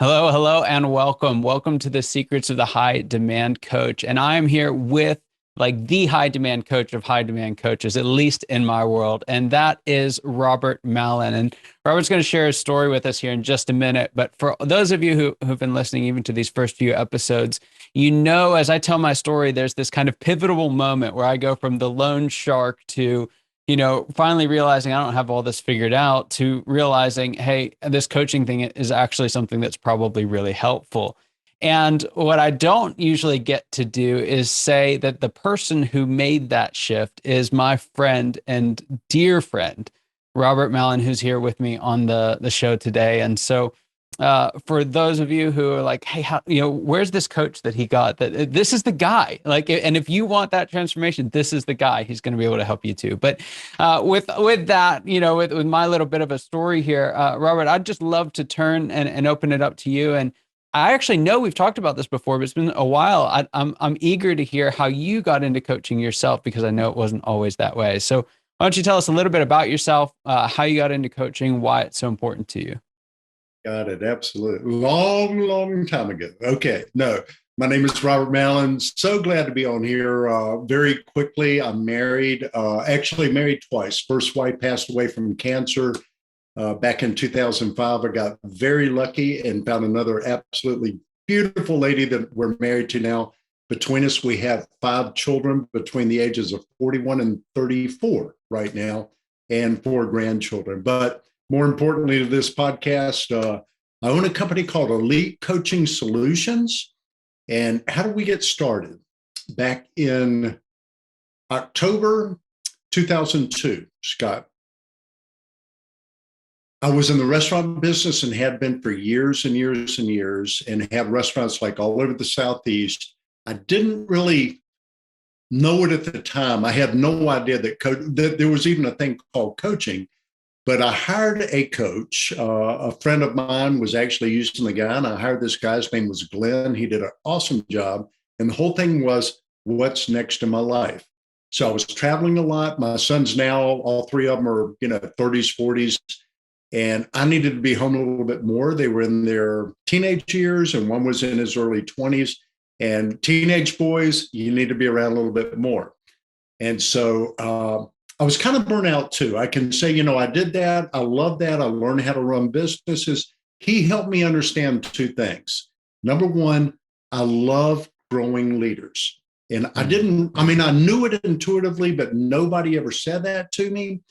Hello, hello, and welcome. Welcome to the Secrets of the High Demand Coach. And I am here with like the high demand coach of high demand coaches, at least in my world. And that is Robert Mallon. And Robert's going to share his story with us here in just a minute. But for those of you who've been listening even to these first few episodes, you know, as I tell my story, there's this kind of pivotal moment where I go from the lone shark to finally realizing I don't have all this figured out to realizing, hey, this coaching thing is actually something that's probably really helpful. And what I don't usually get to do is say that the person who made that shift is my friend and dear friend, Robert Mallon, who's here with me on the show today. And so for those of you who are like, hey, where's this coach that he got? That this is the guy. Like, and if you want that transformation, this is the guy. He's going to be able to help you too. But with that, with my little bit of a story here, Robert, I'd just love to turn and open it up to you. And I actually know we've talked about this before, but it's been a while. I'm eager to hear how you got into coaching yourself because I know it wasn't always that way. So why don't you tell us a little bit about yourself, how you got into coaching, why it's so important to you? Got it. Absolutely. Long time ago. Okay. No, my name is Robert Mallon. So glad to be on here. Very quickly, I'm married, actually married twice. First wife passed away from cancer back in 2005. I got very lucky and found another absolutely beautiful lady that we're married to now. Between us, we have five children between the ages of 41 and 34 right now, and four grandchildren. But more importantly to this podcast, I own a company called Elite Coaching Solutions. And how did we get started? Back in October 2002, Scott, I was in the restaurant business and had been for years and years and years, and had restaurants like all over the Southeast. I didn't really know it at the time. I had no idea that there was even a thing called coaching. But I hired a coach. A friend of mine was actually using the guy, and I hired this guy. His name was Glenn. He did an awesome job. And the whole thing was, what's next in my life? So I was traveling a lot. My sons now, all three of them are, 30s, 40s. And I needed to be home a little bit more. They were in their teenage years, and one was in his early 20s. And teenage boys, you need to be around a little bit more. And so I was kind of burnt out too. I can say, I did that. I love that. I learned how to run businesses. He helped me understand two things. Number one, I love growing leaders. And I knew it intuitively, but nobody ever said that to me.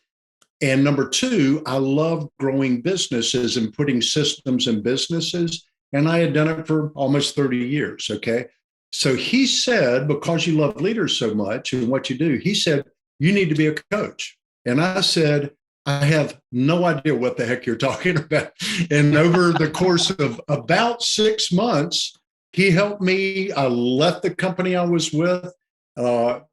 And number two, I love growing businesses and putting systems in businesses. And I had done it for almost 30 years. Okay. So he said, because you love leaders so much and what you do, he said, you need to be a coach. And I said, I have no idea what the heck you're talking about. And over the course of about 6 months, he helped me. I left the company I was with.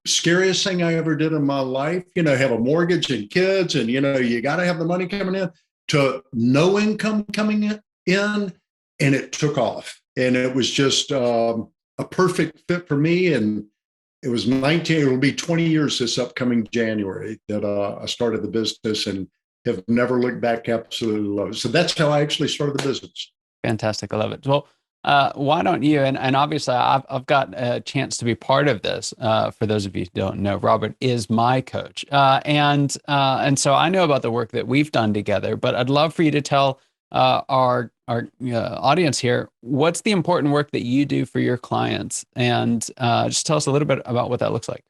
Scariest thing I ever did in my life, have a mortgage and kids, and, you got to have the money coming in, to no income coming in. And it took off. And it was just a perfect fit for me. And it will be 20 years this upcoming January that I started the business, and have never looked back. Absolutely love it. So that's how I actually started the business. Fantastic. I love it. Well, why don't you? And obviously, I've got a chance to be part of this. For those of you who don't know, Robert is my coach, and so I know about the work that we've done together. But I'd love for you to tell our audience here what's the important work that you do for your clients, and just tell us a little bit about what that looks like.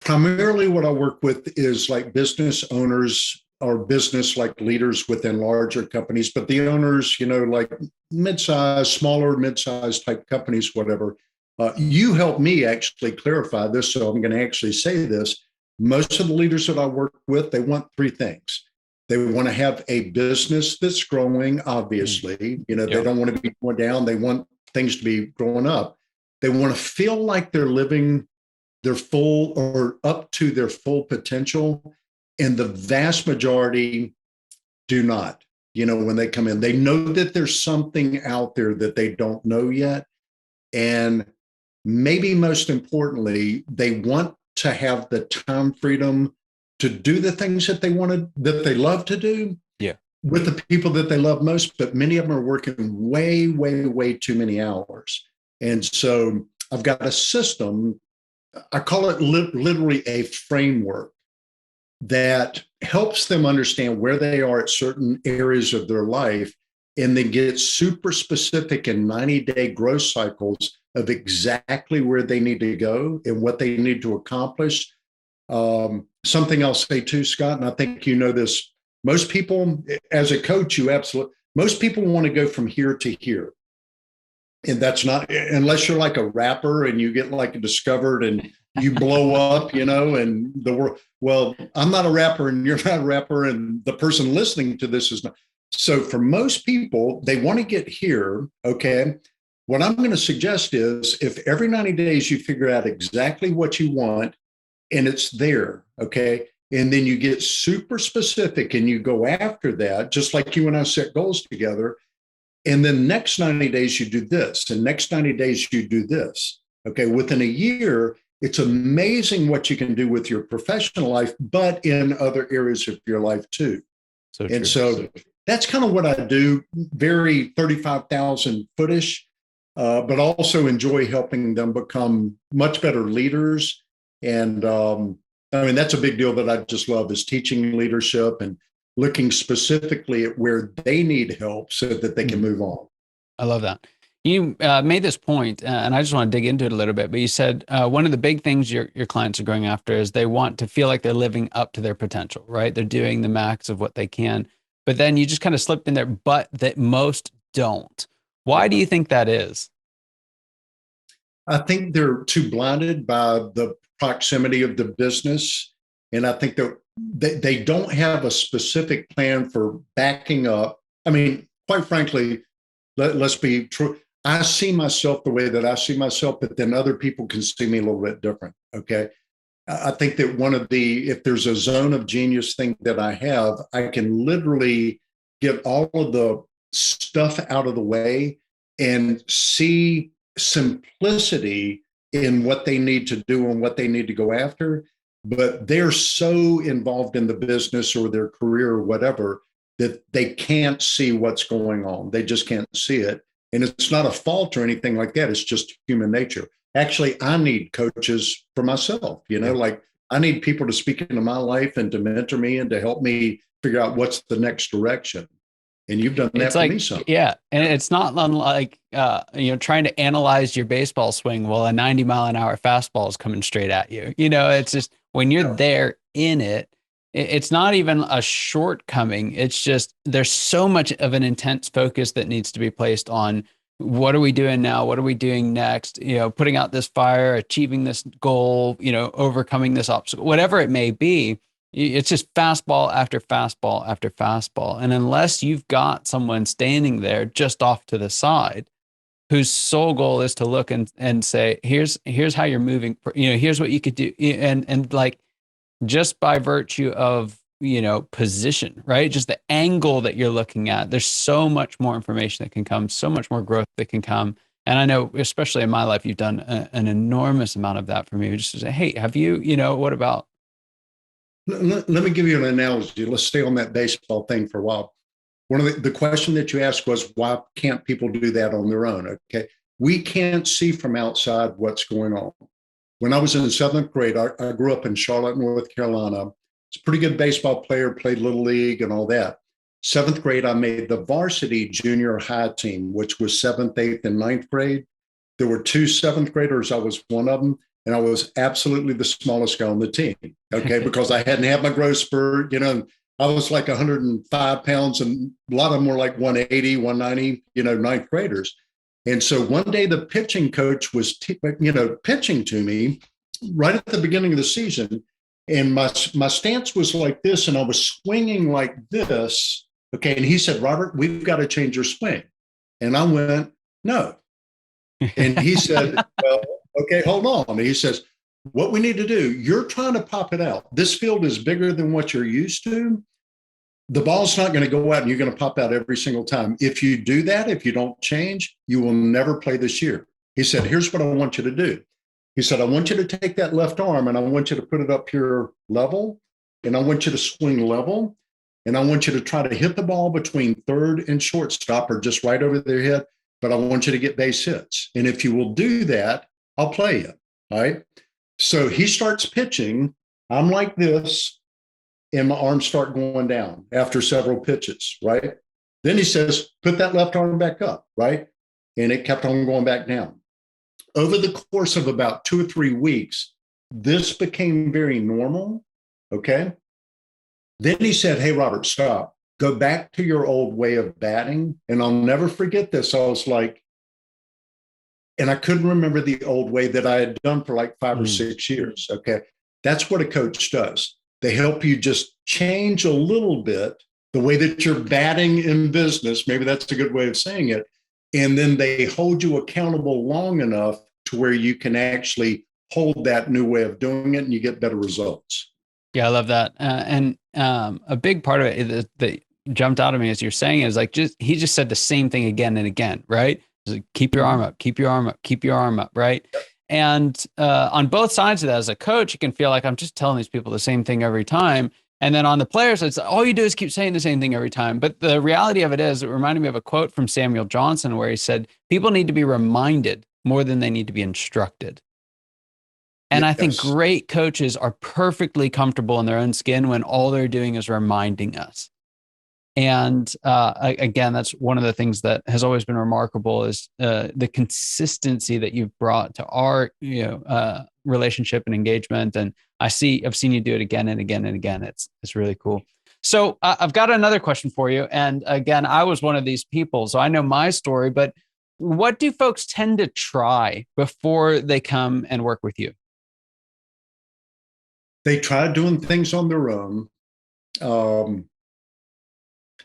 Primarily, what I work with is like business owners or business like leaders within larger companies, but the owners, like smaller mid-sized type companies, whatever. You help me actually clarify this, so I'm going to actually say this. Most of the leaders that I work with, they want three things. They want to have a business that's growing, obviously. They don't want to be going down. They want things to be growing up. They want to feel like they're living their full or up to their full potential. And the vast majority do not. When they come in, they know that there's something out there that they don't know yet. And maybe most importantly, they want to have the time freedom to do the things that they love to do. Yeah. with the people that they love most, but many of them are working way, way, way too many hours. And so I've got a system, I call it literally a framework that helps them understand where they are at certain areas of their life and then get super specific in 90-day growth cycles of exactly where they need to go and what they need to accomplish. Something I'll say too, Scott, and I think you know this, most people, as a coach, most people want to go from here to here. And that's not, unless you're like a rapper and you get like discovered and you blow up, and the world, well, I'm not a rapper and you're not a rapper and the person listening to this is not. So for most people, they want to get here. Okay. What I'm going to suggest is if every 90 days you figure out exactly what you want and it's there. Okay. And then you get super specific and you go after that, just like you and I set goals together. And then next 90 days, you do this. And next 90 days, you do this. Okay. Within a year, it's amazing what you can do with your professional life, but in other areas of your life too. So and so that's kind of what I do, very 35,000 footish, but also enjoy helping them become much better leaders. And that's a big deal that I just love is teaching leadership and looking specifically at where they need help so that they can move on. I love that. You made this point, and I just want to dig into it a little bit, but you said one of the big things your clients are going after is they want to feel like they're living up to their potential, right? They're doing the max of what they can. But then you just kind of slipped in there, but that most don't. Why do you think that is? I think they're too blinded by the proximity of the business. And I think that they don't have a specific plan for backing up. I mean, quite frankly, let's be true. I see myself the way that I see myself, but then other people can see me a little bit different. Okay. I think that if there's a zone of genius thing that I have, I can literally get all of the stuff out of the way and see simplicity in what they need to do and what they need to go after. But they're so involved in the business or their career or whatever that they can't see what's going on. They just can't see it. And it's not a fault or anything like that. It's just human nature. Actually, I need coaches for myself, like I need people to speak into my life and to mentor me and to help me figure out what's the next direction. And you've done that for me some. Yeah. And it's not unlike, trying to analyze your baseball swing while a 90-mile-an-hour fastball is coming straight at you. It's just when you're there in it, it's not even a shortcoming. It's just there's so much of an intense focus that needs to be placed on what are we doing now? What are we doing next? Putting out this fire, achieving this goal, overcoming this obstacle, whatever it may be. It's just fastball after fastball after fastball. And unless you've got someone standing there just off to the side, whose sole goal is to look and say, here's how you're moving, here's what you could do. And like, just by virtue of, position, right? Just the angle that you're looking at, there's so much more information that can come, so much more growth that can come. And I know, especially in my life, you've done an enormous amount of that for me. Just to say, hey, have you, what about? Let me give you an analogy. Let's stay on that baseball thing for a while. One of the question that you asked was, why can't people do that on their own? Okay. We can't see from outside what's going on. When I was in the seventh grade, I grew up in Charlotte, North Carolina. I was a pretty good baseball player, played Little League and all that. Seventh grade, I made the varsity junior high team, which was seventh, eighth, and ninth grade. There were two seventh graders. I was one of them. And I was absolutely the smallest guy on the team. Okay. Because I hadn't had my growth spurt, I was like 105 pounds and a lot of them were like 180, 190, ninth graders. And so one day the pitching coach was, pitching to me right at the beginning of the season. And my stance was like this, and I was swinging like this. Okay. And he said, Robert, we've got to change your swing. And I went, no. And he said, well, okay, hold on. And he says, what we need to do, you're trying to pop it out. This field is bigger than what you're used to. The ball's not going to go out and you're going to pop out every single time. If you do that, if you don't change, you will never play this year. He said, here's what I want you to do. He said, I want you to take that left arm and I want you to put it up here level and I want you to swing level. and I want you to try to hit the ball between third and shortstop or just right over their head, but I want you to get base hits. And if you will do that, I'll play you. All right. So he starts pitching. I'm like this, and my arms start going down after several pitches, right? Then he says, put that left arm back up, right? And it kept on going back down. Over the course of about 2 or 3 weeks, this became very normal. Okay. Then he said, hey, Robert, stop. Go back to your old way of batting. And I'll never forget this. I was like, and I couldn't remember the old way that I had done for like 5 or 6 years. Okay. That's what a coach does. They help you just change a little bit the way that you're batting in business. Maybe that's a good way of saying it. And then they hold you accountable long enough to where you can actually hold that new way of doing it and you get better results. Yeah, I love that. And a big part of it that jumped out at me as you're saying is like, he just said the same thing again and again, right? Like, keep your arm up, keep your arm up, keep your arm up, right? And on both sides of that, as a coach, you can feel like I'm just telling these people the same thing every time. And then on the players, it's all you do is keep saying the same thing every time. But the reality of it is, it reminded me of a quote from Samuel Johnson where he said, people need to be reminded more than they need to be instructed. And I think great coaches are perfectly comfortable in their own skin when all they're doing is reminding us. And again, that's one of the things that has always been remarkable is the consistency that you've brought to our relationship and engagement. And I've seen you do it again and again and again. It's really cool. So I've got another question for you. And again, I was one of these people, so I know my story. But what do folks tend to try before they come and work with you? They try doing things on their own,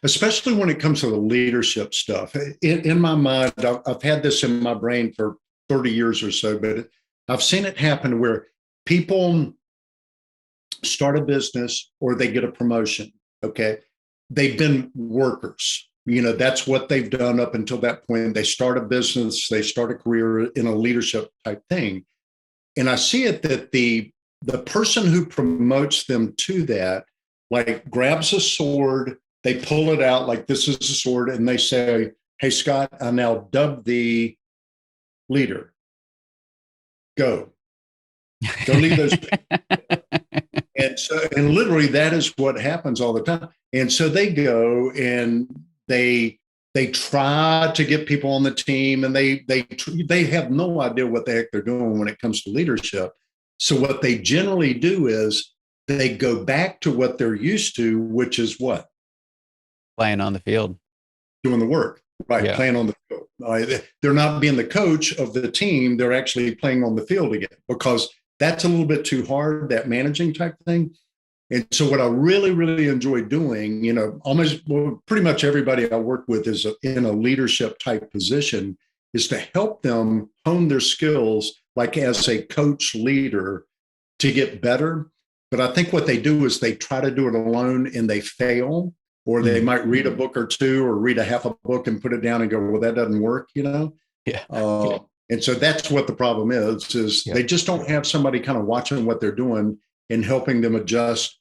especially when it comes to the leadership stuff. In my mind, I've had this in my brain for 30 years or so, but I've seen it happen where people start a business or they get a promotion. Okay. They've been workers. That's what they've done up until that point. They start a business, they start a career in a leadership type thing. And I see it that the person who promotes them to that, like grabs a sword, they pull it out like this is a sword, and they say, hey, Scott, I now dub thee leader. Go lead those people. And literally that is what happens all the time. And so they go and they try to get people on the team, and they have no idea what the heck they're doing when it comes to leadership. So what they generally do is they go back to what they're used to, which is what? Playing on the field. Doing the work, right? Yeah. Playing on the field. They're not being the coach of the team. They're actually playing on the field again, because that's a little bit too hard, that managing type thing. And so what I really, really enjoy doing, pretty much everybody I work with is in a leadership type position, is to help them hone their skills, like as a coach leader, to get better. But I think what they do is they try to do it alone and they fail, or they might read a book or two or read a half a book and put it down and go, well, that doesn't work, Yeah. And so that's what the problem is they just don't have somebody kind of watching what they're doing and helping them adjust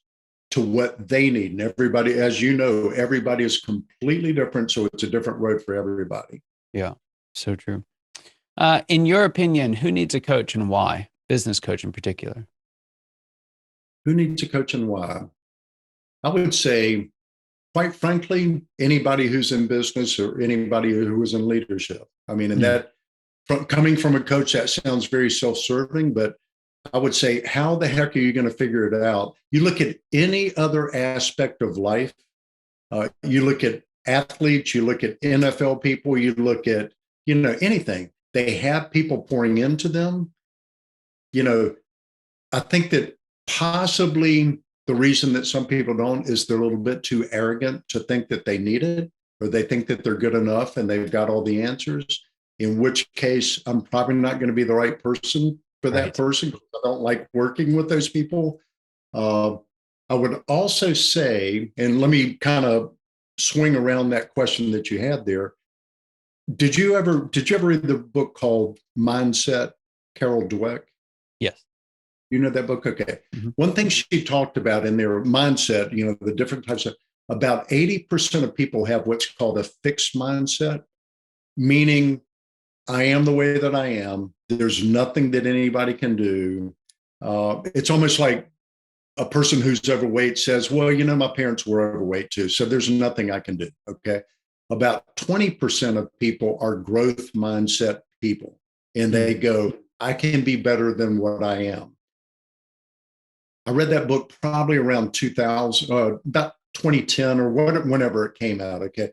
to what they need. And everybody, as you know, everybody is completely different. So it's a different road for everybody. Yeah, so true. In your opinion, who needs a coach and why? Business coach in particular. Who needs a coach and why? I would say, quite frankly, anybody who's in business or anybody who is in leadership. I mean, and that coming from a coach, that sounds very self-serving, but I would say, how the heck are you going to figure it out? You look at any other aspect of life. You look at athletes, you look at NFL people, you look at, anything. They have people pouring into them. I think that possibly the reason that some people don't is they're a little bit too arrogant to think that they need it, or they think that they're good enough and they've got all the answers, in which case I'm probably not going to be the right person for that person. I don't like working with those people. I would also say, and let me kind of swing around that question that you had there. Did you ever read the book called Mindset, Carol Dweck? Yes. You know that book? Okay. Mm-hmm. One thing she talked about in their mindset, the different types of, about 80% of people have what's called a fixed mindset, meaning I am the way that I am. There's nothing that anybody can do. It's almost like a person who's overweight says, well, my parents were overweight too, so there's nothing I can do. Okay. About 20% of people are growth mindset people, and they go, I can be better than what I am. I read that book probably around 2000, about 2010 or whenever it came out. Okay.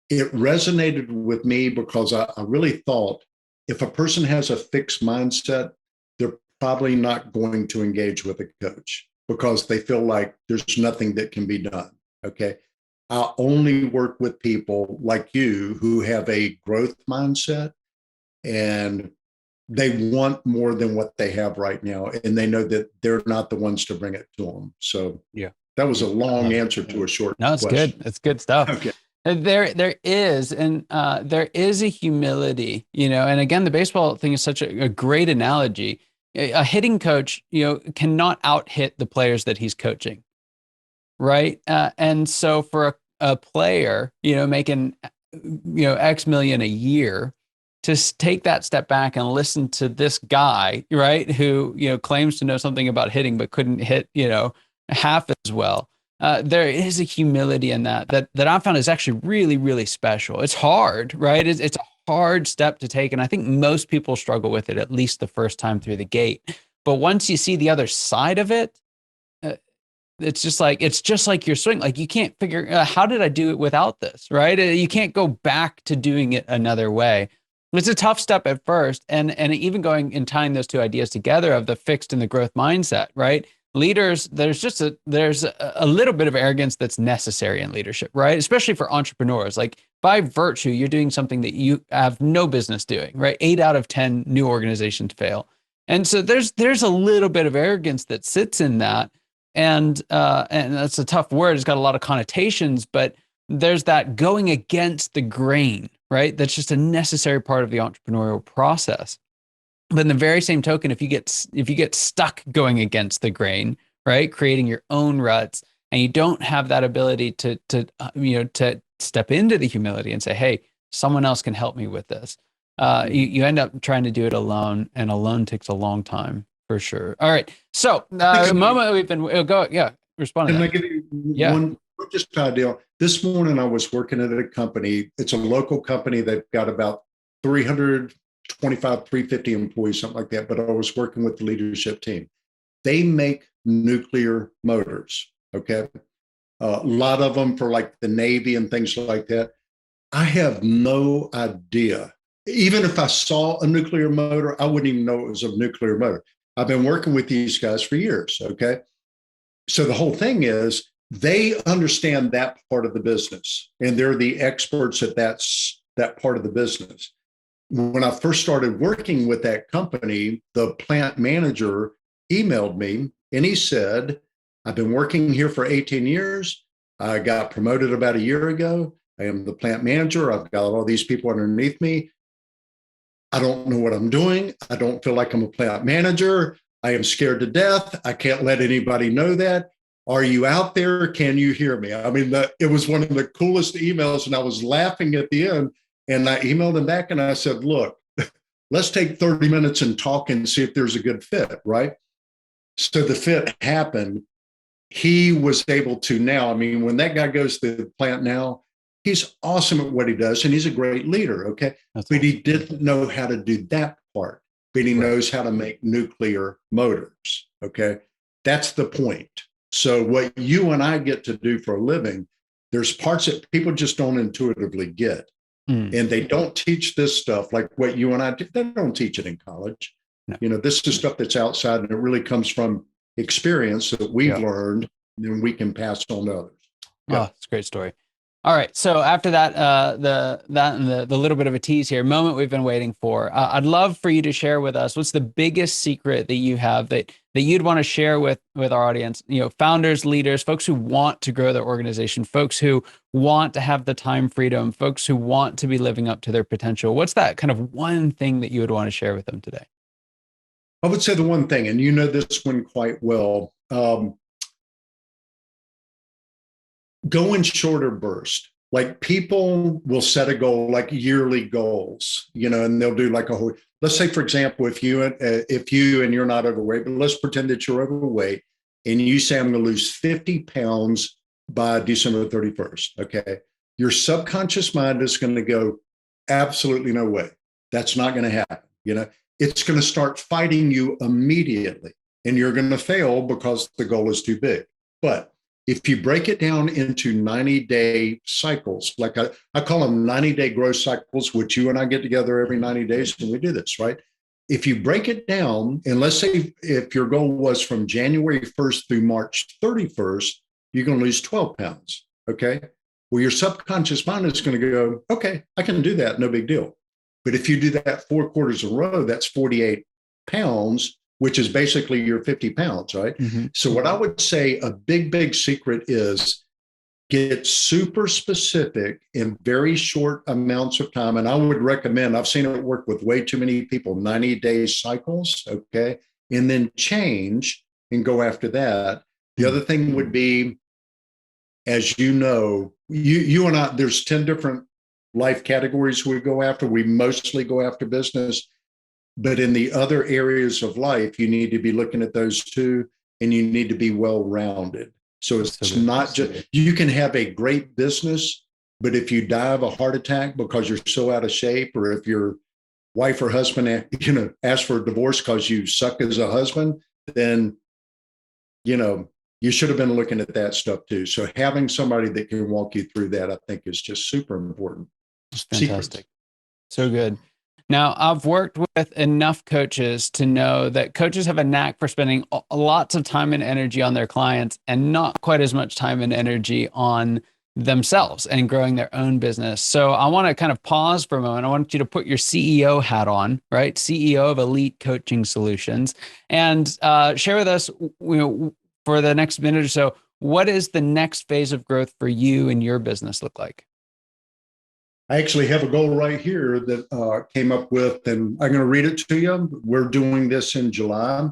It resonated with me because I really thought if a person has a fixed mindset, they're probably not going to engage with a coach because they feel like there's nothing that can be done. Okay. I only work with people like you who have a growth mindset, and they want more than what they have right now. And they know that they're not the ones to bring it to them. So Yeah. that was a long answer to a short No, it's question. good. It's good stuff. Okay. There is, and there is a humility, and again, the baseball thing is such a great analogy. A hitting coach, cannot out hit the players that he's coaching, right? And so for a player, making, X million a year, to take that step back and listen to this guy, right, who, claims to know something about hitting but couldn't hit, half as well. There is a humility in that I found is actually really, really special. It's hard, right? It's a hard step to take, and I think most people struggle with it at least the first time through the gate. But once you see the other side of it, uh, it's just like your swing. Like you can't figure how did I do it without this, right? You can't go back to doing it another way. It's a tough step at first, and even going and tying those two ideas together of the fixed and the growth mindset, right? Leaders, there's a little bit of arrogance that's necessary in leadership, right? Especially for entrepreneurs. Like by virtue, you're doing something that you have no business doing, right? 8 out of 10 new organizations fail, and so there's a little bit of arrogance that sits in that, and that's a tough word. It's got a lot of connotations, but there's that going against the grain, right? That's just a necessary part of the entrepreneurial process. But in the very same token, if you get stuck going against the grain, right, creating your own ruts, and you don't have that ability to step into the humility and say, hey, someone else can help me with this. You end up trying to do it alone, and alone takes a long time for sure. All right, so the moment we've been go, yeah, respond to Can I that. give you Yeah. one just idea? This morning I was working at a company. It's a local company. They've got about 325, 350 employees, something like that. But I was working with the leadership team. They make nuclear motors. Okay. A lot of them for like the Navy and things like that. I have no idea. Even if I saw a nuclear motor, I wouldn't even know it was a nuclear motor. I've been working with these guys for years. Okay. So the whole thing is they understand that part of the business, and they're the experts at that part of the business. When I first started working with that company, the plant manager emailed me and he said, I've been working here for 18 years. I got promoted about a year ago. I am the plant manager. I've got all these people underneath me. I don't know what I'm doing. I don't feel like I'm a plant manager. I am scared to death. I can't let anybody know that. Are you out there? Can you hear me? I mean, it was one of the coolest emails, and I was laughing at the end. And I emailed him back and I said, look, let's take 30 minutes and talk and see if there's a good fit, right? So the fit happened. He was able to now, I mean, when that guy goes to the plant now, he's awesome at what he does and he's a great leader, okay? That's but awesome. he didn't know how to do that part, but he knows how to make nuclear motors, okay? That's the point. So what you and I get to do for a living, there's parts that people just don't intuitively get. And they don't teach this stuff like what you and I do. They don't teach it in college. No. This is stuff that's outside, and it really comes from experience that we've learned, and then we can pass on to others. Oh, it's a great story. All right. So after that, the little bit of a tease here, moment we've been waiting for. I'd love for you to share with us what's the biggest secret that you have that you'd want to share with our audience. Founders, leaders, folks who want to grow their organization, folks who want to have the time freedom, folks who want to be living up to their potential. What's that kind of one thing that you would want to share with them today? I would say the one thing, and you know this one quite well. Go in shorter bursts. Like people will set a goal, like yearly goals, and they'll do like a whole. Let's say, for example, if you and you're not overweight, but let's pretend that you're overweight, and you say I'm going to lose 50 pounds by December 31st. Okay, your subconscious mind is going to go, absolutely no way, that's not going to happen. It's going to start fighting you immediately, and you're going to fail because the goal is too big. But if you break it down into 90-day cycles, like I call them 90-day growth cycles, which you and I get together every 90 days and we do this, right? If you break it down, and let's say if your goal was from January 1st through March 31st, you're going to lose 12 pounds. Okay. Well, your subconscious mind is going to go, okay, I can do that. No big deal. But if you do that 4 quarters in a row, that's 48 pounds, which is basically your 50 pounds, right? Mm-hmm. So what I would say a big secret is get super specific in very short amounts of time. And I would recommend, I've seen it work with way too many people, 90-day cycles, okay? And then change and go after that. The other thing would be, as you know, you and I, there's 10 different life categories we go after. We mostly go after business. But in the other areas of life, you need to be looking at those too, and you need to be well-rounded. So it's not just, you can have a great business, but if you die of a heart attack because you're so out of shape, or if your wife or husband, ask for a divorce because you suck as a husband, then, you should have been looking at that stuff too. So having somebody that can walk you through that, I think, is just super important. It's fantastic. Secrets. So good. Now, I've worked with enough coaches to know that coaches have a knack for spending lots of time and energy on their clients and not quite as much time and energy on themselves and growing their own business. So I want to kind of pause for a moment. I want you to put your CEO hat on, right? CEO of Elite Coaching Solutions, and share with us, for the next minute or so, what is the next phase of growth for you and your business look like? I actually have a goal right here that came up with, and I'm going to read it to you. We're doing this in July.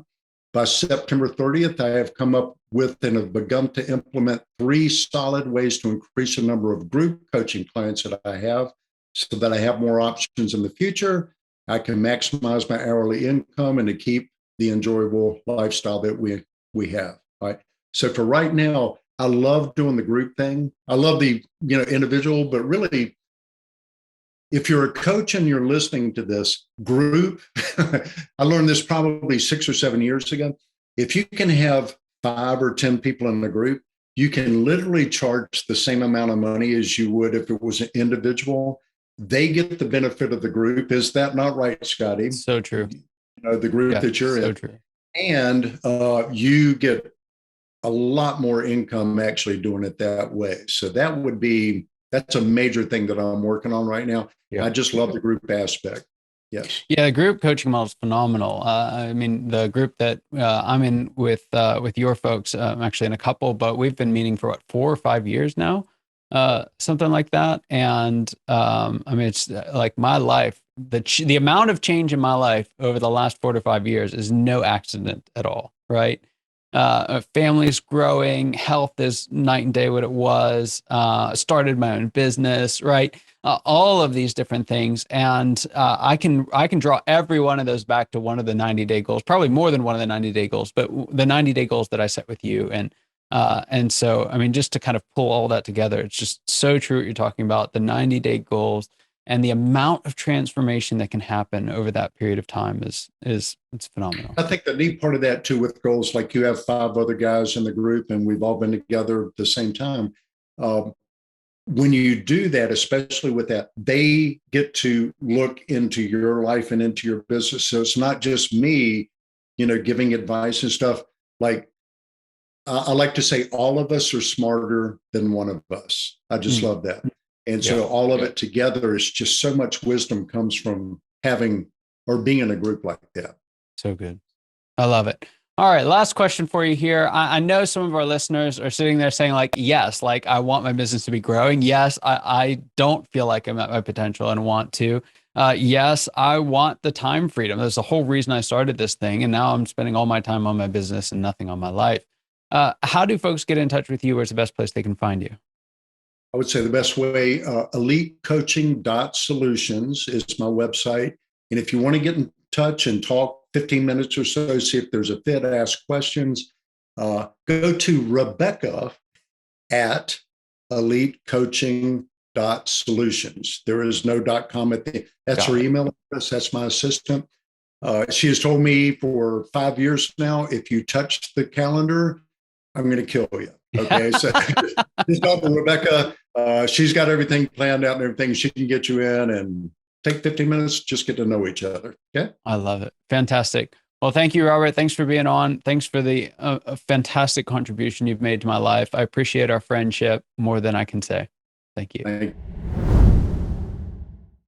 By September 30th, I have come up with and have begun to implement 3 solid ways to increase the number of group coaching clients that I have, so that I have more options in the future. I can maximize my hourly income and to keep the enjoyable lifestyle that we have. Right. So for right now, I love doing the group thing. I love the individual, but really, if you're a coach and you're listening to this group, I learned this probably 6 or 7 years ago. If you can have 5 or 10 people in the group, you can literally charge the same amount of money as you would if it was an individual. They get the benefit of the group. Is that not right, Scotty? So true. The group that you're in. True. And you get a lot more income actually doing it that way. So that's a major thing that I'm working on right now. Yeah. I just love the group aspect. Yes. Yeah, the group coaching model is phenomenal. I mean, the group that I'm in with your folks, I'm actually in a couple, but we've been meeting for 4 or 5 years now, something like that. And I mean, it's like my life, the amount of change in my life over the last 4 to 5 years is no accident at all, right? Family's growing, health is night and day what it was, started my own business, right? All of these different things. And I can draw every one of those back to one of the 90-day goals, probably more than one of the 90-day goals, but the 90-day goals that I set with you. And so, I mean, just to kind of pull all that together, it's just so true what you're talking about, the 90-day goals and the amount of transformation that can happen over that period of time is it's phenomenal. I think the neat part of that too, with goals, like you have 5 other guys in the group and we've all been together at the same time. When you do that, especially with that, they get to look into your life and into your business. So it's not just me, giving advice and stuff. Like I like to say, all of us are smarter than one of us. I just love that. And so all of it together is just so much wisdom comes from having or being in a group like that. So good. I love it. All right. Last question for you here. I know some of our listeners are sitting there saying like, yes, like I want my business to be growing. Yes, I don't feel like I'm at my potential and want to. Yes, I want the time freedom. That's the whole reason I started this thing. And now I'm spending all my time on my business and nothing on my life. How do folks get in touch with you? Where's the best place they can find you? I would say the best way, elitecoaching.solutions is my website. And if you want to get in touch and talk 15 minutes or so, see if there's a fit, ask questions, go to Rebecca at elitecoaching.solutions. There is no .com at the, that's her email address. That's my assistant. She has told me for 5 years now, if you touch the calendar, I'm going to kill you. Okay. So just talk to Rebecca. She's got everything planned out and everything. She can get you in and take 15 minutes, just get to know each other. Okay. I love it. Fantastic. Well, thank you, Robert. Thanks for being on. Thanks for the fantastic contribution you've made to my life. I appreciate our friendship more than I can say. Thank you. Thank you.